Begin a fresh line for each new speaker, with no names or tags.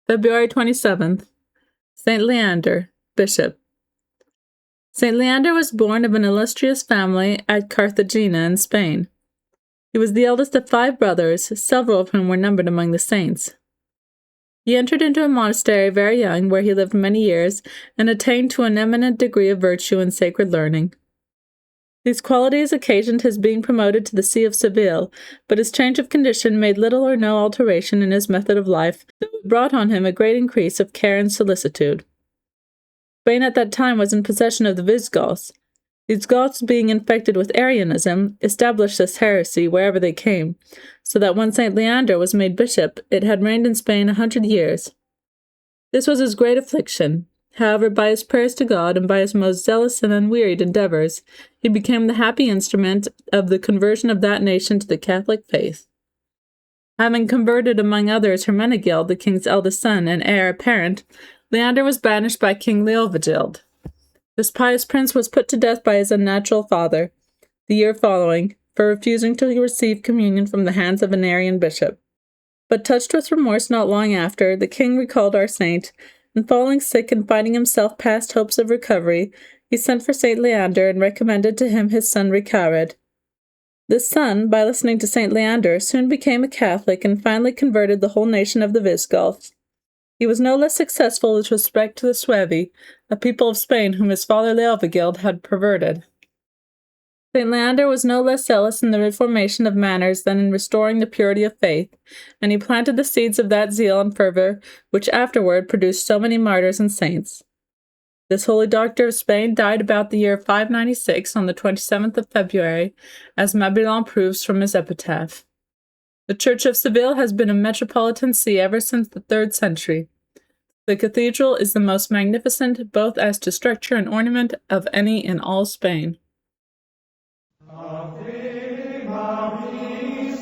February 27th. St. Leander, Bishop. St. Leander was born of an illustrious family at Carthagena in Spain. He was the eldest of 5 brothers, several of whom were numbered among the saints. He entered into a monastery very young, where he lived many years, and attained to an eminent degree of virtue and sacred learning. These qualities occasioned his being promoted to the see of Seville, but his change of condition made little or no alteration in his method of life, though it brought on him a great increase of care and solicitude. Spain at that time was in possession of the Visigoths. These Goths, being infected with Arianism, established this heresy wherever they came, so that when St. Leander was made bishop, it had reigned in Spain 100 years. This was his great affliction. However, by his prayers to God and by his most zealous and unwearied endeavors, he became the happy instrument of the conversion of that nation to the Catholic faith. Having converted, among others, Hermenegild, the king's eldest son and heir apparent, Leander was banished by King Leovigild. This pious prince was put to death by his unnatural father, the year following, for refusing to receive communion from the hands of an Arian bishop. But touched with remorse not long after, the king recalled our saint, and falling sick and finding himself past hopes of recovery, he sent for St. Leander and recommended to him his son Recared. This son, by listening to St. Leander, soon became a Catholic and finally converted the whole nation of the Visigoths. He was no less successful with respect to the Suevi, a people of Spain whom his father Leovigild had perverted. St. Leander was no less zealous in the reformation of manners than in restoring the purity of faith, and he planted the seeds of that zeal and fervor which afterward produced so many martyrs and saints. This holy doctor of Spain died about the year 596 on the 27th of February, as Mabillon proves from his epitaph. The Church of Seville has been a metropolitan see ever since the 3rd century. The cathedral is the most magnificent, both as to structure and ornament, of any in all Spain.
Ave Maris,